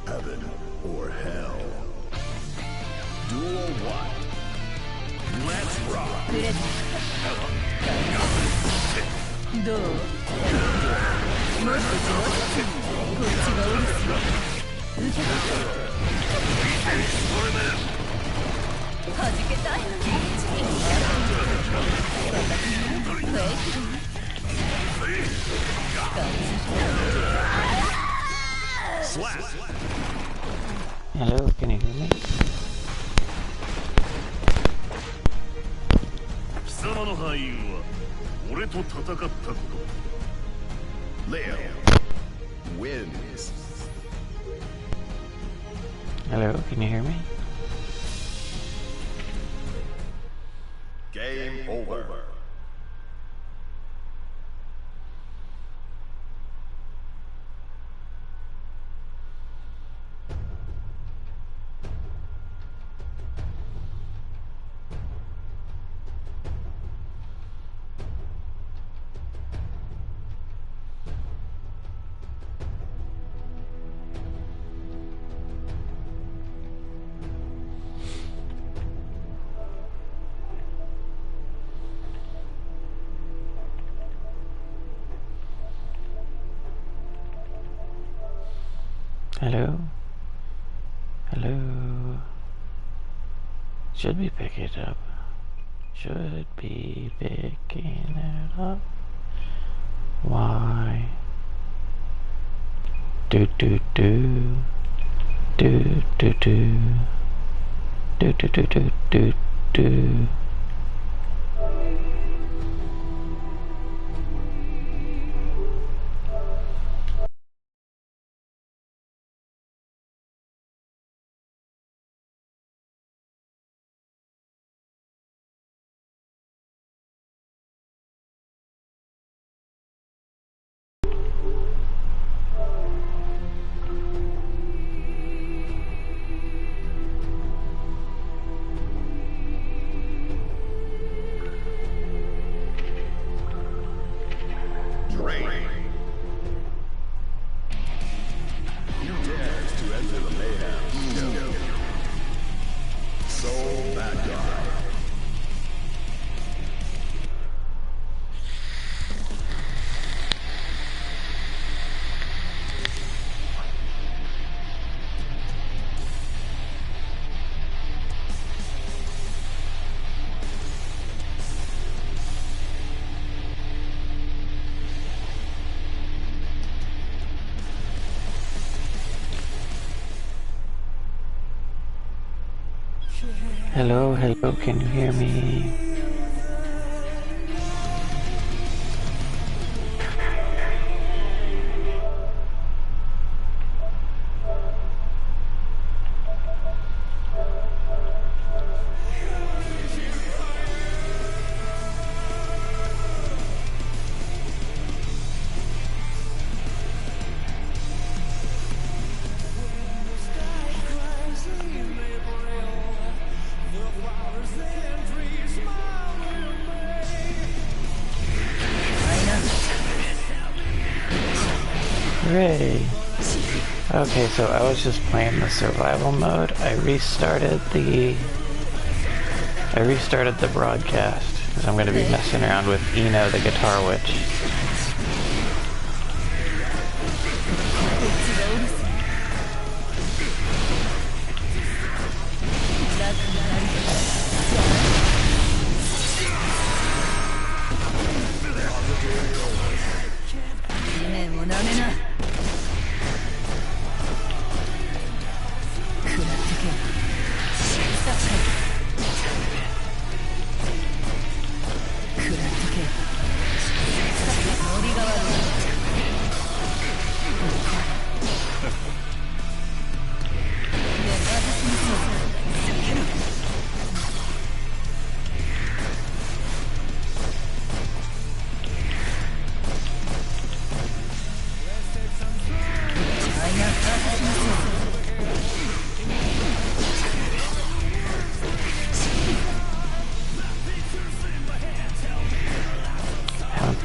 Heaven or hell? Duel 1. Let's rock! どうもっと上手にこっちがおるす受け取ってはじけたいのにHello, can you hear me? 貴様の敗因は俺と戦ったこと。Leo wins. Hello, can you hear me? Game over. Hello? Hello? Should be picking it up. Should be picking it up. Why? Do do do. Do do do. Do do do do do do. Hello, hello, can you hear me? Hooray! Okay, so I was just playing the survival mode. I restarted the broadcast because I'm going to be messing around with Eno, the Guitar Witch.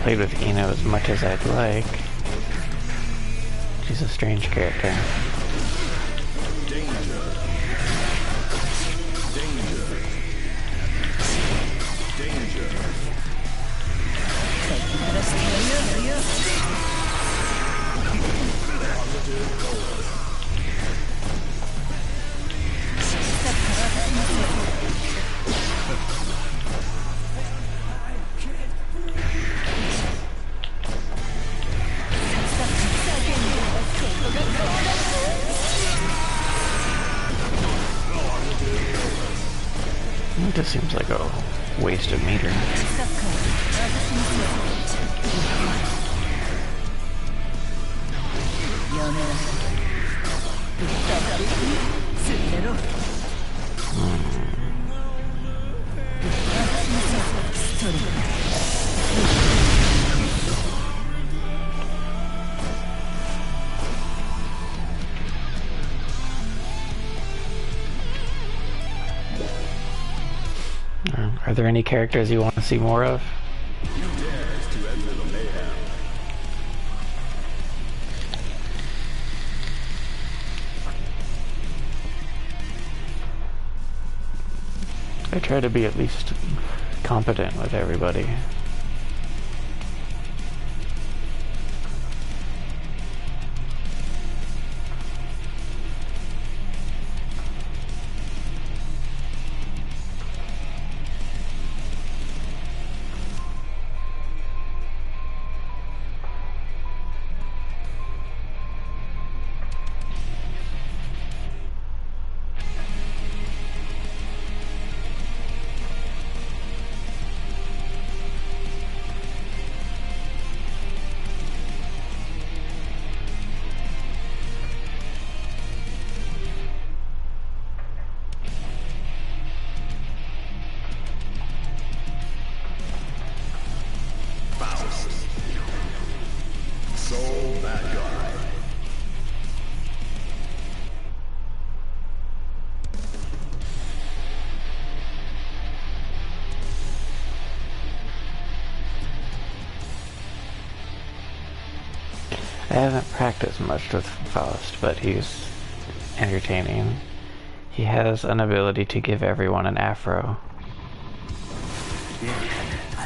Played with Eno as much as I'd like. She's a strange character. It just seems like a wasted meter. Are there any characters you want to see more of? I try to be at least competent with everybody. I haven't practiced much with Faust, but he's entertaining. He has an ability to give everyone an afro. I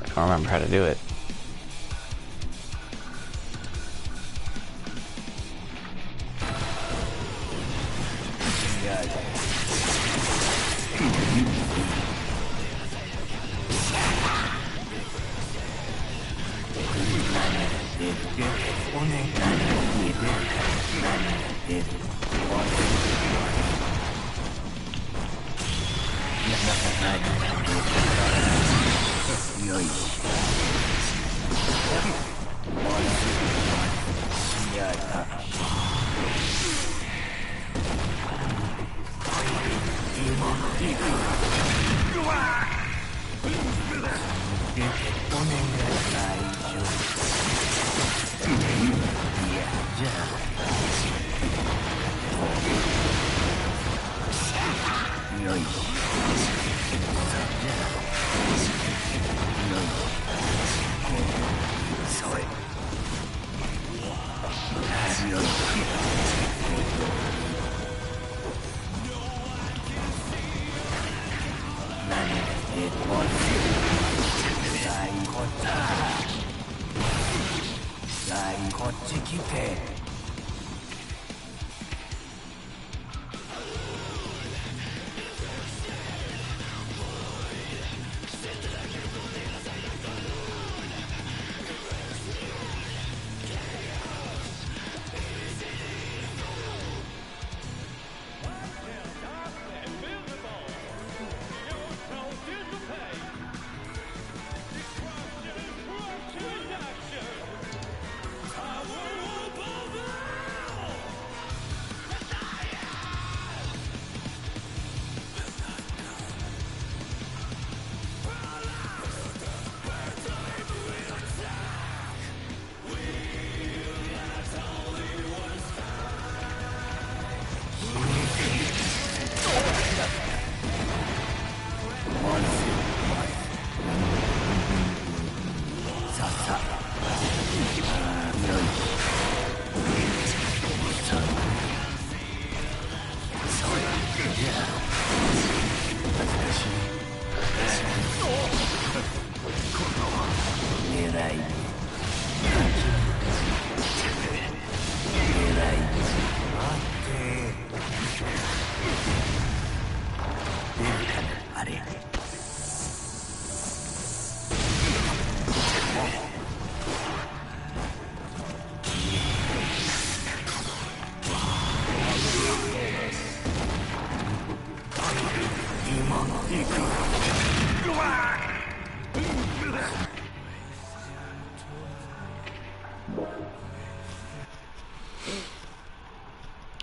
don't remember how to do it.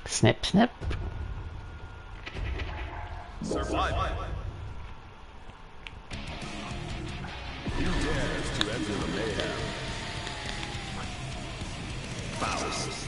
Snip, snip. Survive. Who dares to enter the mayhem? Faust.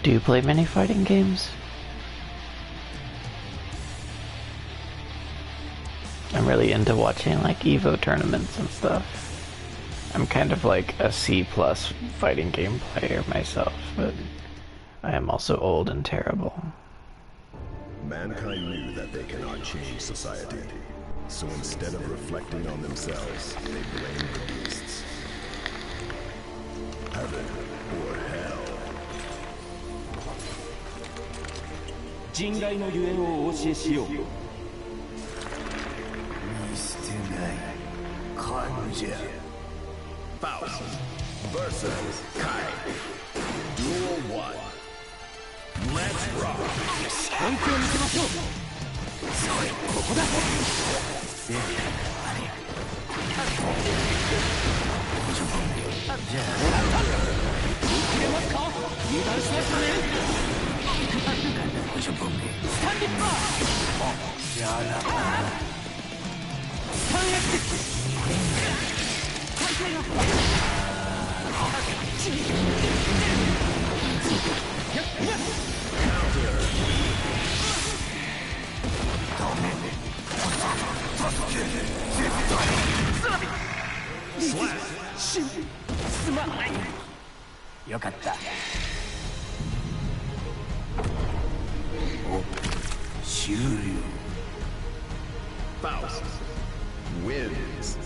Do you play many fighting games? I'm really into watching like Evo tournaments and stuff. I'm kind of like a C+ fighting game player myself, but I am also old and terrible. Mankind knew that they cannot change society. So instead of reflecting on themselves, they blamed the beasts. Heaven or hell. 人外のゆえんをお教えしよう。見捨てない患者。 Faust versus Kai. Duel 1. Let's rock. 本気を見せましょう。それここだ。じゃあ見切れますか。油断しましたね。スタンディッパー。じゃあな。スタンエックス。すまない。よかった。お、終了。Faust wins.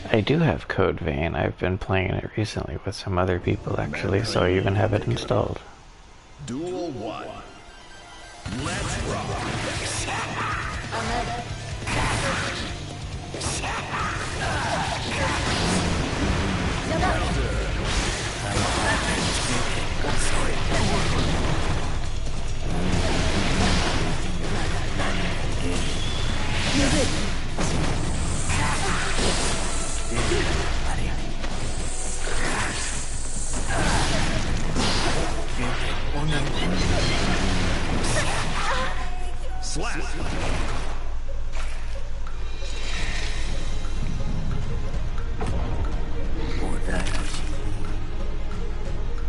I do have Code Vein. I've been playing it recently with some other people actually, so I even have it installed. Duel 1. Let's rock. Slap.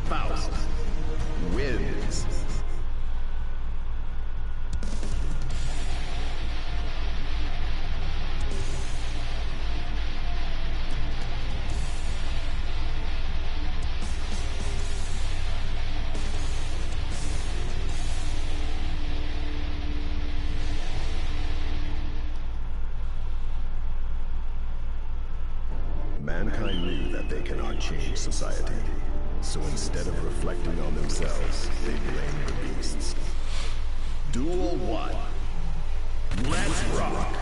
Faust wins. Mankind knew that they cannot change society. So instead of reflecting on themselves, they blamed the beasts. Duel 1. Let's rock.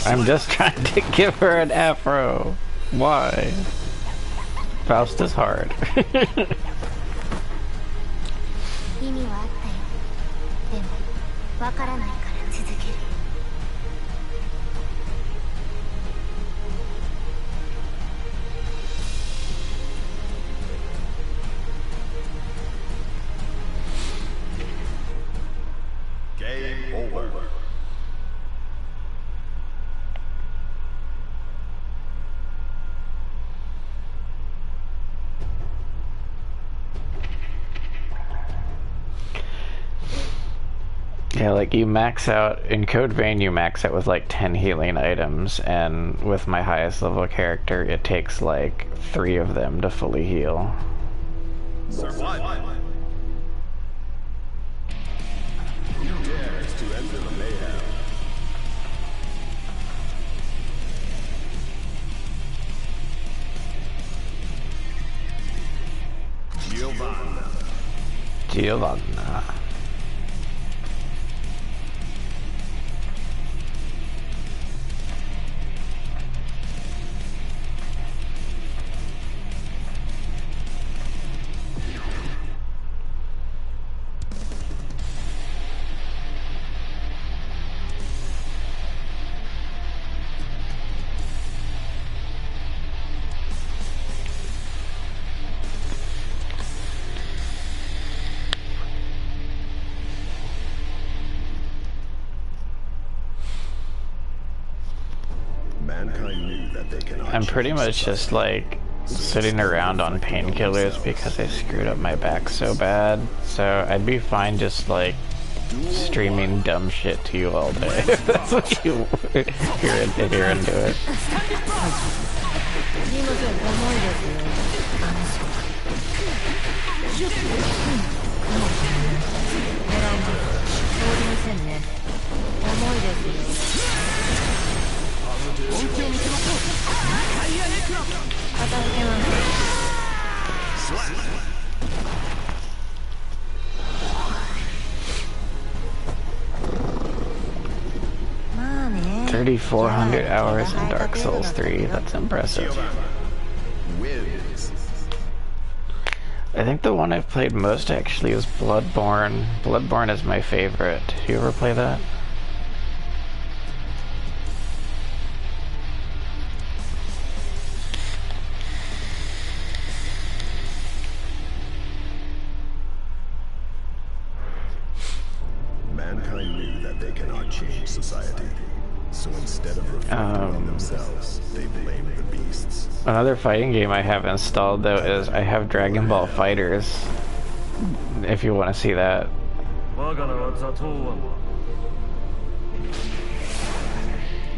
I'm just trying to give her an afro. Why? Faust is hard. 意味はあったよ。でもわからないから続ける。Game over. Yeah, like you max out in Code Vein, you max out with like 10 healing items, and with my highest level character, it takes like 3 of them to fully heal. Survive. Who dares to enter the mayhem? Giovanna. Mankind knew that they cannot I'm pretty change much just like sitting around on painkillers because I screwed up my back so bad. So I'd be fine just like streaming dumb shit to you all day if that's what you if you're into it. 3,400 hours in Dark Souls 3. That's impressive. wins. I think the one I've played most actually is Bloodborne. Bloodborne is my favorite. Do you ever play that? Mankind knew that they cannot change society. So instead of reflecting on themselves, they blame the beasts. Another fighting game I have installed though is I have Dragon Ball Fighters. If you want to see that. 我が名はザトウワン。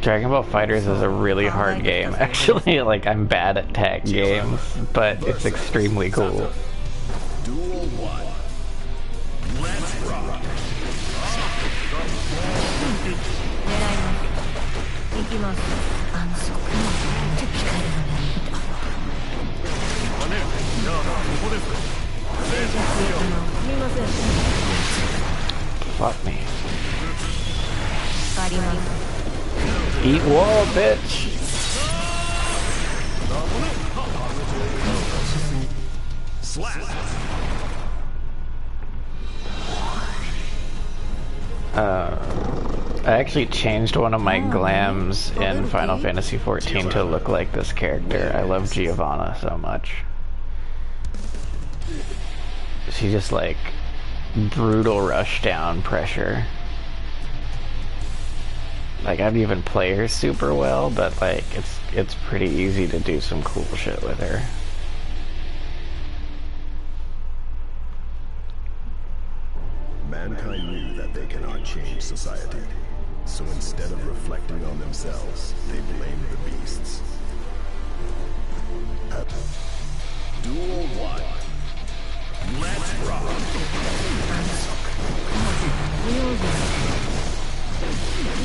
Dragon Ball Fighters is a really hard game. Actually, like I'm bad at tag games, but it's extremely cool. Duel 1. Let's rock. 行きます。あのそこもちょっと控えるのね。ね、じゃあここです。すみません。 Fuck me. わかります。 Eat wall, bitch! I actually changed one of my glams in Final Fantasy XIV to look like this character. I love Giovanna so much. She just like brutal rush down pressure. Like I don't even play her super well, but like it's pretty easy to do some cool shit with her. Mankind knew that they cannot change society. So instead of reflecting on themselves, they blame the beasts. Duel 1. Let's rock. すみ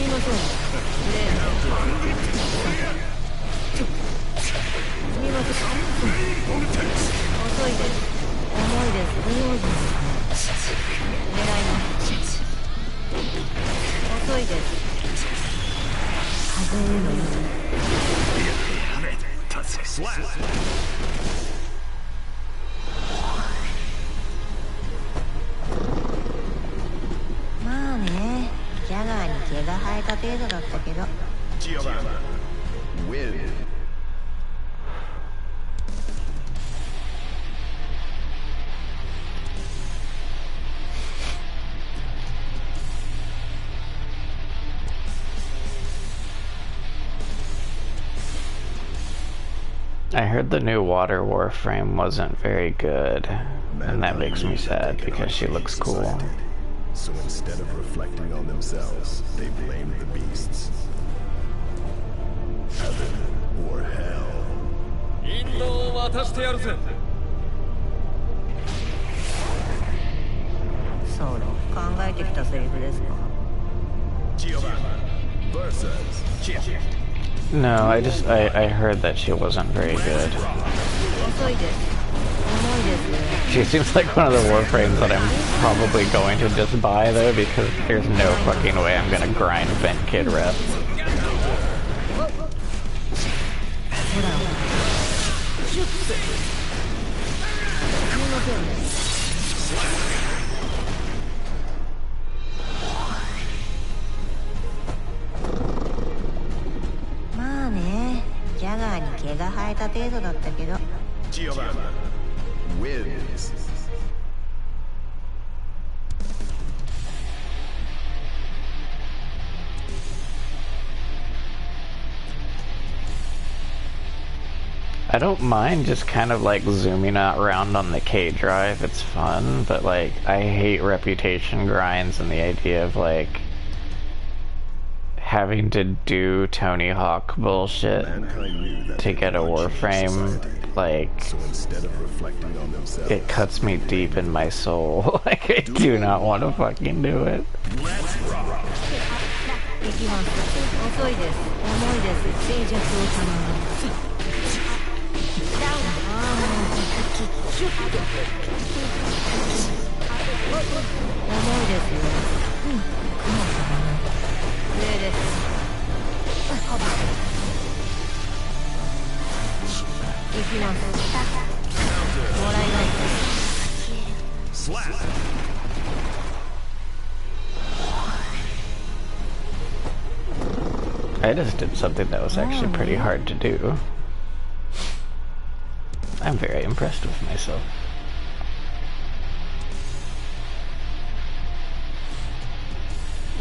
ません。すみません。遅いです。重いです。不用心です。狙います。遅いです。風へのように。た程度だったけど。 Giovanna win. I heard the new Water Warframe wasn't very good, and that makes me sad because she looks cool. So instead of reflecting on themselves, they blame the beasts. Heaven or hell. 引導を渡してやるぜ。ソロ、考えてきたセリフですか？ Giovanna versus Chip. No, I heard that she wasn't very good. 遅いです。重いです。 She seems like one of the Warframes that I'm probably going to just buy though, because there's no fucking way I'm gonna grind Vent Kid Rep. まあね、ジャガーに毛が生えた程度だったけど。 Giovanna wins. I don't mind just kind of like zooming out around on the K drive, it's fun, but like I hate reputation grinds and the idea of like having to do Tony Hawk bullshit to get a Warframe, like So instead of reflecting on themselves, it cuts me deep in my soul. Like I do not want to fucking do it. 行きます。遅いです。重いです。静寂を頼む。重いですよ。上です。行きます。もらいます。 slap. I just did something that was actually pretty hard to do. I'm very impressed with myself.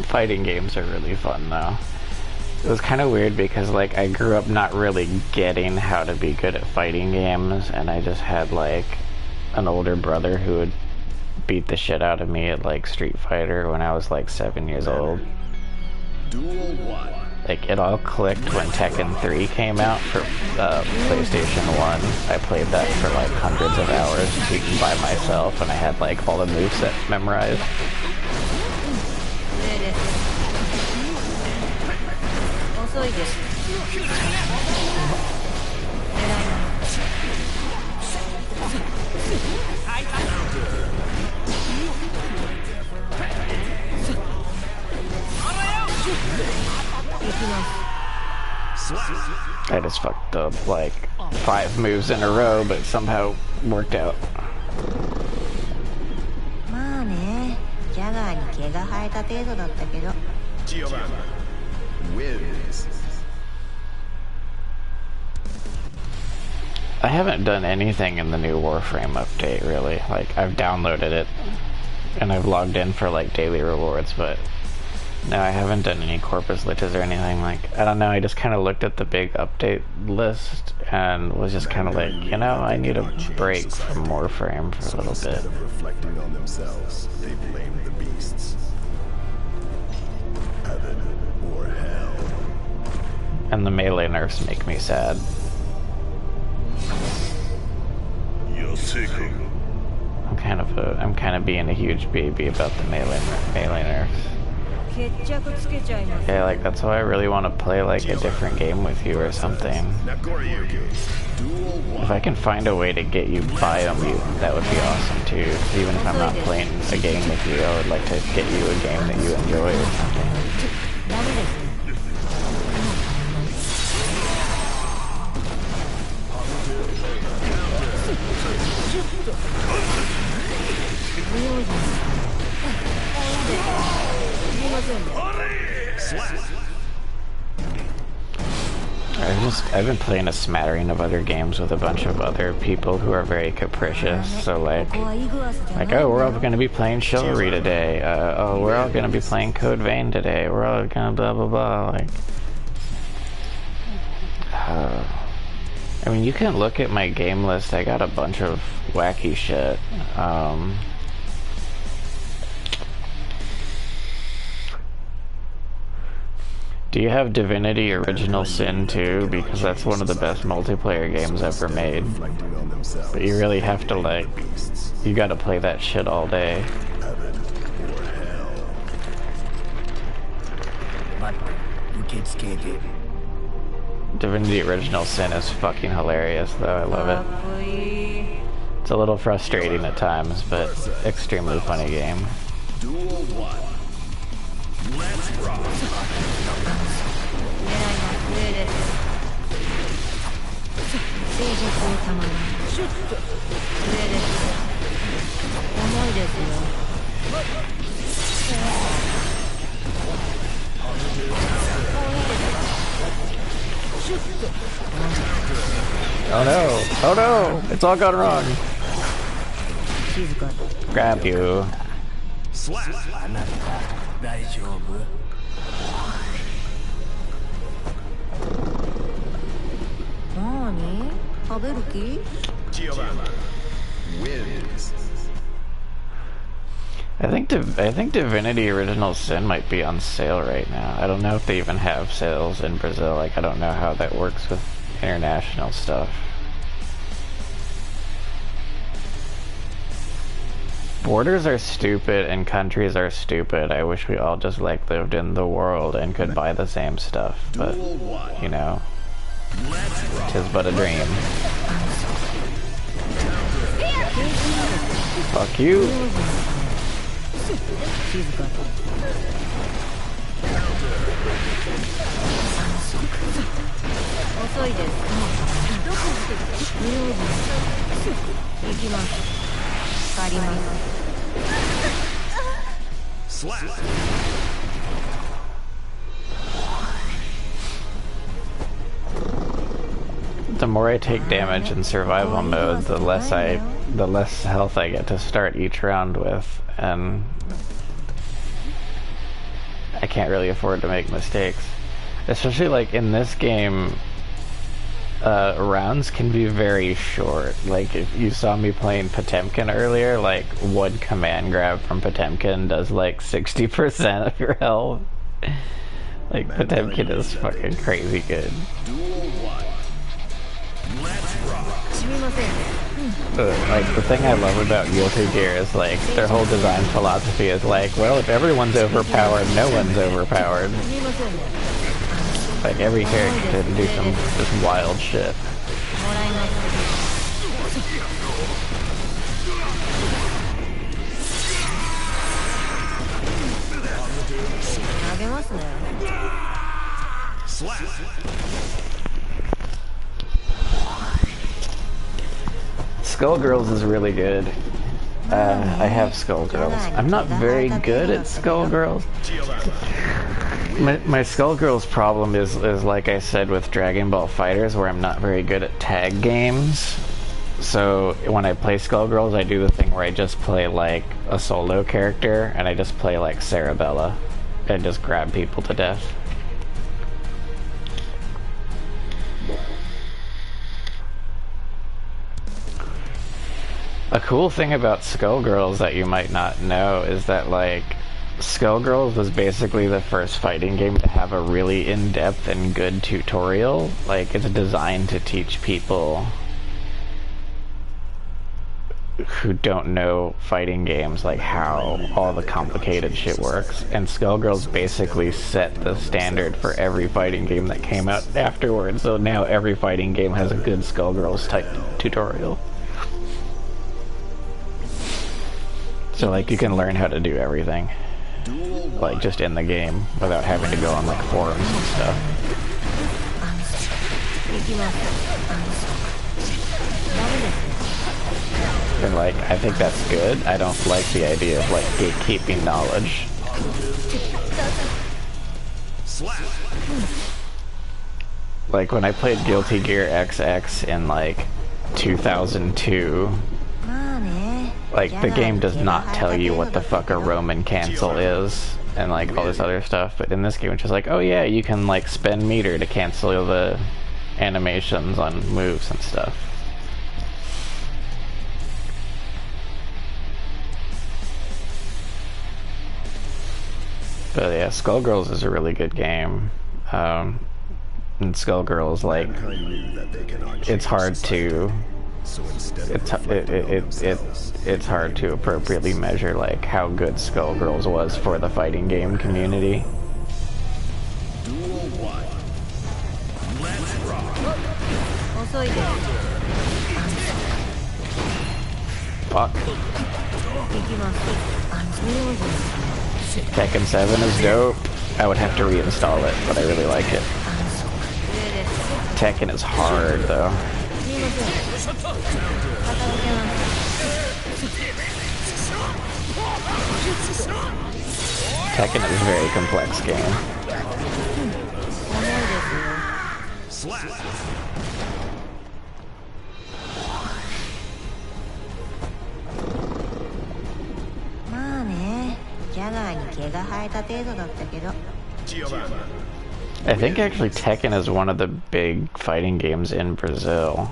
Fighting games are really fun though. It was kind of weird because like I grew up not really getting how to be good at fighting games, and I just had like an older brother who would beat the shit out of me at like Street Fighter when I was like 7 years old. Duel 1. Like, it all clicked when Tekken 3 came out for PlayStation 1. I played that for like hundreds of hours beaten by myself, and I had like all the movesets memorized. I just fucked up like 5 moves in a row, but somehow worked out. まあね、ジャガーに毛が生えた程度だったけど。 Giovanna wins. I haven't done anything in the new Warframe update, really. Like, I've downloaded it, and I've logged in for like daily rewards, but no, I haven't done any Corpus Litis or anything. Like, I don't know, I just kind of looked at the big update list and was just kind of like, you know, I need a break from Warframe for a little bit. Instead of reflecting on themselves, they blame the beasts. Heaven or hell. And the melee nerfs make me sad. I'm kind of being a huge baby about the melee nerfs. Yeah, like that's why I really want to play like a different game with you or something. If I can find a way to get you Biomutant, that would be awesome too. Even if I'm not playing a game with you, I would like to get you a game that you enjoy or something. Slap. I've been playing a smattering of other games with a bunch of other people who are very capricious. So like, oh, we're all gonna be playing Chivalry today. Oh, we're all gonna be playing Code Vein today. We're all gonna blah blah blah. Like, I mean, you can look at my game list. I got a bunch of wacky shit. Do you have Divinity Original Sin 2? Because that's one of the best multiplayer games ever made. But you really have to, like, you gotta play that shit all day. Divinity Original Sin is fucking hilarious, though. I love it. It's a little frustrating at times, but extremely funny game. Duel 1. Let's rock. 重いですよ。 Oh no! Oh no! It's all gone wrong! Grab you. Wins. I think Divinity Original Sin might be on sale right now. I don't know if they even have sales in Brazil. Like, I don't know how that works with international stuff. Borders are stupid and countries are stupid. I wish we all just like lived in the world and could buy the same stuff, but you know, 'tis but a dream. Fuck you. The more I take damage in survival mode, the less health I get to start each round with, and I can't really afford to make mistakes. Especially like in this game, rounds can be very short. Like if you saw me playing Potemkin earlier, like one command grab from Potemkin does like 60% of your health. Like Potemkin is fucking crazy good. Like the thing I love about Guilty Gear is like their whole design philosophy is like, well, if everyone's overpowered, no one's overpowered. Like every character can do some just wild shit. Skullgirls is really good. I have Skullgirls. I'm not very good at Skullgirls. My Skullgirls problem is like I said with Dragon Ball FighterZ, where I'm not very good at tag games. So when I play Skullgirls, I do the thing where I just play like a solo character, and I just play like Cerebella, and just grab people to death. A cool thing about Skullgirls that you might not know is that, like, Skullgirls was basically the first fighting game to have a really in-depth and good tutorial. Like, it's designed to teach people who don't know fighting games, like, how all the complicated shit works. And Skullgirls basically set the standard for every fighting game that came out afterwards. So now every fighting game has a good Skullgirls type tutorial. So like you can learn how to do everything, like just in the game, without having to go on like forums and stuff. And like, I think that's good. I don't like the idea of like gatekeeping knowledge. like when I played Guilty Gear XX in like 2002, まあね like the game does not tell you what the fuck a Roman cancel is and like all this other stuff, but in this game it's just like, oh yeah, you can like spend meter to cancel the animations on moves and stuff. But yeah, Skullgirls is a really good game. And Skullgirls, like, it's hard to it's hard to appropriately measure like how good Skullgirls was for the fighting game community. Fuck. Tekken 7 is dope. I would have to reinstall it, but I really like it. Tekken is hard though. Tekken is a very complex game. I think actually Tekken is one of the big fighting games in Brazil.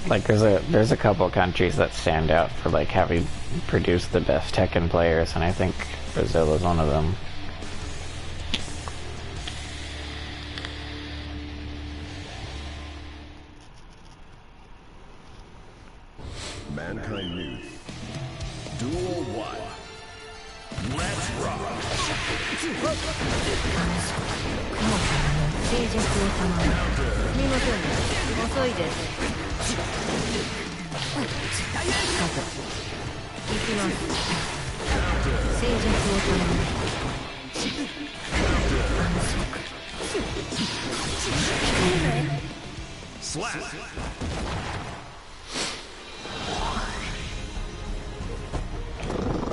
Like there's a couple countries that stand out for like having produced the best Tekken players, and I think Brazil is one of them. Mankind New. Duel 1. Let's rock. Slap.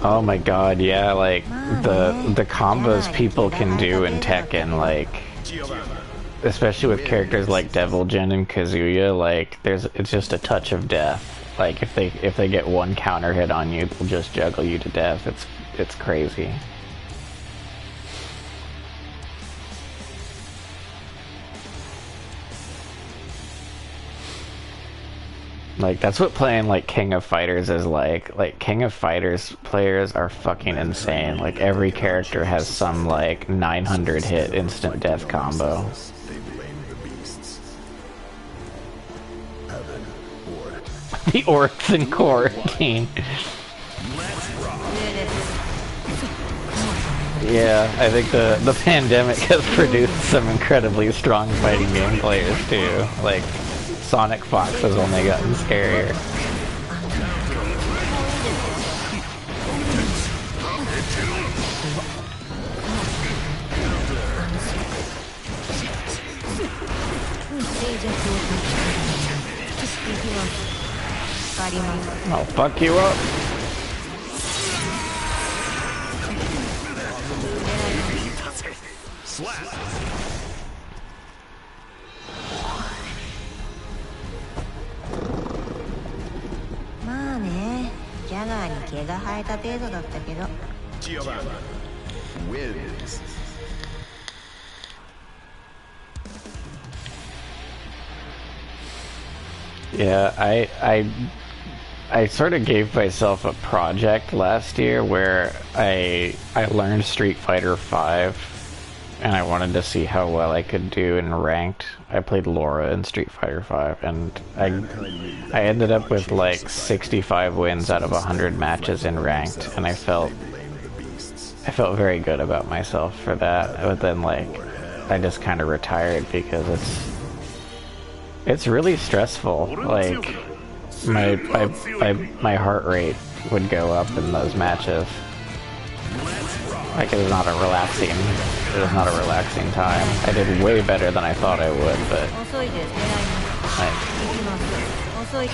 Oh my god, yeah, like the combos people can do in Tekken, like especially with characters like Devil Jin and Kazuya, like it's just a touch of death. Like if they get one counter hit on you, they'll just juggle you to death. It's crazy. Like, that's what playing, like, King of Fighters is like. Like, King of Fighters players are fucking insane. Like, every character has some, like, 900 hit instant death combo. The orcs in quarantine. Yeah, I think the pandemic has produced some incredibly strong fighting game players, too. Like, Sonic Fox has only gotten scarier. I'll fuck you up. Slap. Giovanna wins. Yeah, I sort of gave myself a project last year where I learned Street Fighter V, and I wanted to see how well I could do in ranked. I played Laura in Street Fighter V, and I ended up with like 65 wins out of 100 matches in ranked, and I felt very good about myself for that. But then like I just kind of retired because it's really stressful. Like my heart rate would go up in those matches. Like it was not a relaxing time. I did way better than I thought I would, but like,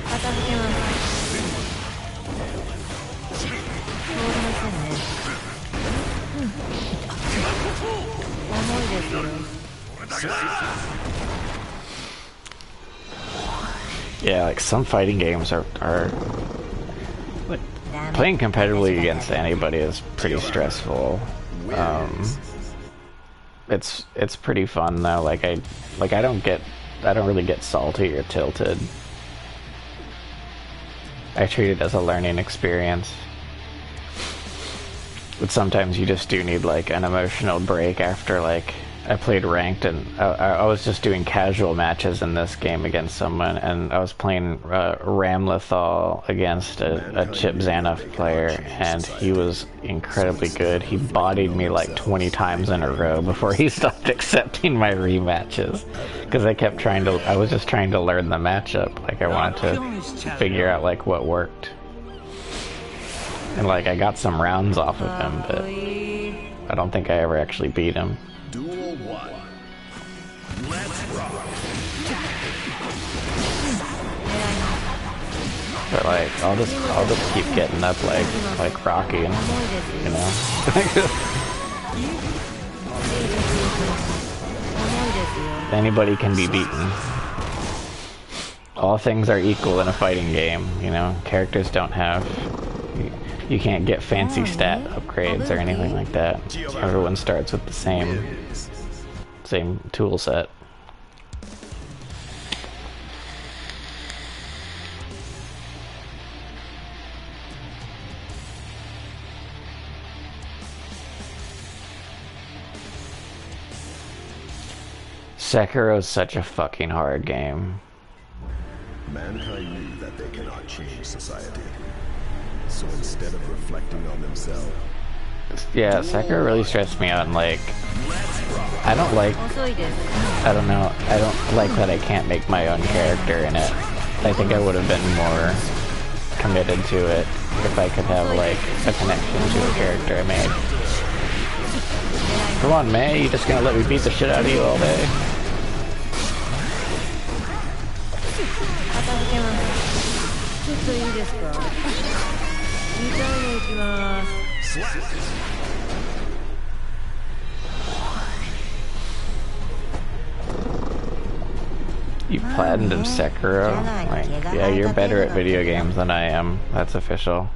片付けます。通りませんね。重いですよ。Yeah, like some fighting games are like playing competitively against anybody is pretty stressful. It's pretty fun though. Like I don't really get salty or tilted. I treat it as a learning experience. But sometimes you just do need like an emotional break after like I played ranked and I was just doing casual matches in this game against someone, and I was playing Ramlethal against a Chip Xanath player, and he was incredibly good. He bodied me like 20 times in a row before he stopped accepting my rematches, because I was just trying to learn the matchup. Like I wanted to figure out like what worked. And like I got some rounds off of him, but I don't think I ever actually beat him. Duel 1. Let's rock. But like I'll just keep getting up like Rocky, and you know. Anybody can be beaten. All things are equal in a fighting game, you know. Characters don't have you can't get fancy stat upgrades or anything like that. Everyone starts with the same tool set. Sekiro is such a fucking hard game. Mankind knew that they cannot change society. So instead of reflecting on themselves, yeah, Sekiro really stressed me out, and like I don't like that I can't make my own character in it. I think I would have been more committed to it if I could have like a connection to a character I made. Come on, man, you just gonna let me beat the shit out of you all day? You platinumed Sekiro? Like, yeah, you're better at video games than I am. That's official.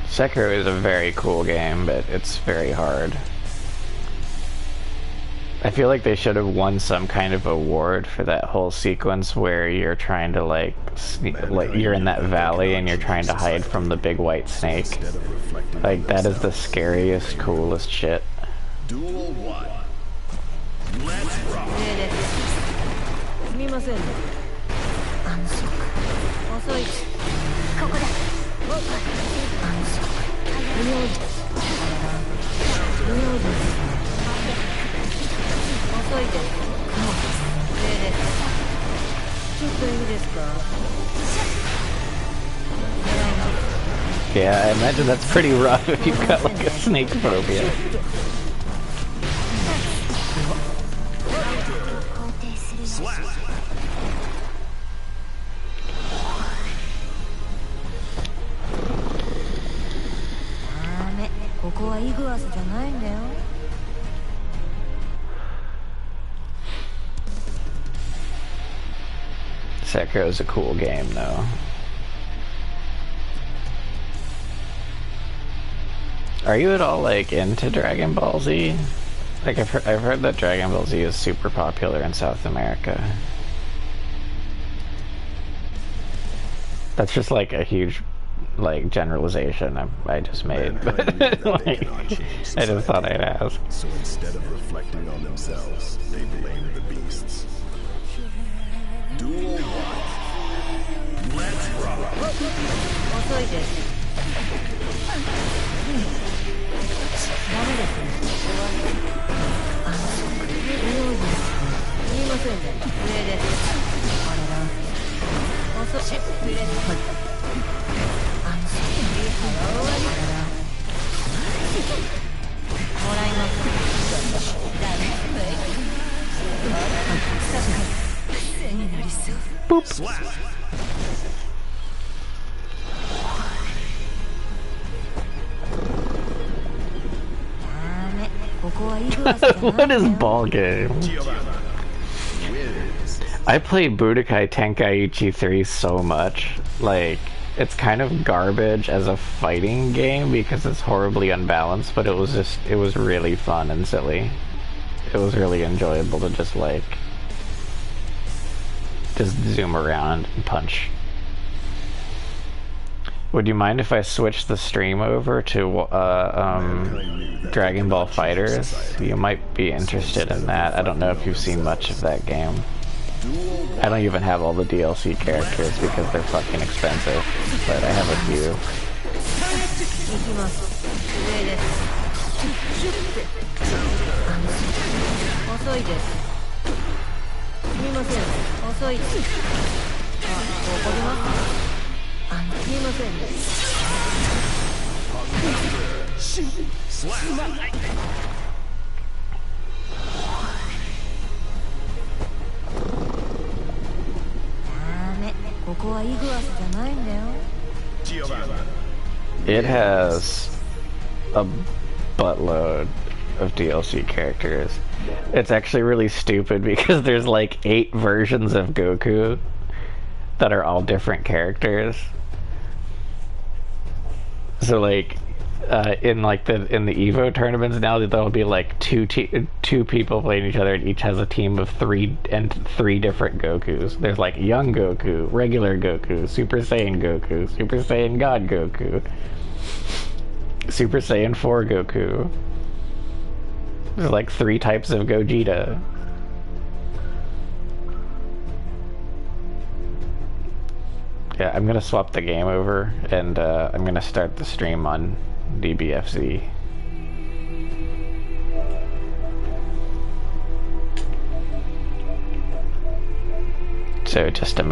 Sekiro is a very cool game, but it's very hard. I feel like they should have won some kind of award for that whole sequence where you're trying to like you're in that valley and you're trying to hide from the big white snake. Like that is the scariest, coolest shit. Duel 1. Let's rock. Yeah, I imagine that's pretty rough if you've got like a snake phobia. Sekiro is a cool game, though. Are you at all like into Dragon Ball Z? Like I've heard that Dragon Ball Z is super popular in South America. That's just like a huge like generalization I just made, but like, I just thought I'd ask. So instead of reflecting on themselves, they blame the beasts. Duel 1. Let's rock. What is ball game? I play Budokai Tenkaichi 3 so much. Like, it's kind of garbage as a fighting game because it's horribly unbalanced, but it was really fun and silly. It was really enjoyable to just zoom around and punch. Would you mind if I switched the stream over to Dragon Ball FighterZ? You might be interested in that. I don't know if you've seen much of that game. I don't even have all the DLC characters because they're fucking expensive, but I have a few. It has a buttload of DLC characters. It's actually really stupid because there's like 8 versions of Goku that are all different characters. So like in the Evo tournaments now, there'll be like two people playing each other, and each has a team of 3 different Gokus. There's like young Goku, regular Goku, Super Saiyan Goku, Super Saiyan God Goku, Super Saiyan 4 Goku. There's like 3 types of Gogeta. Yeah, I'm gonna swap the game over, and I'm gonna start the stream on DBFZ. So just a moment.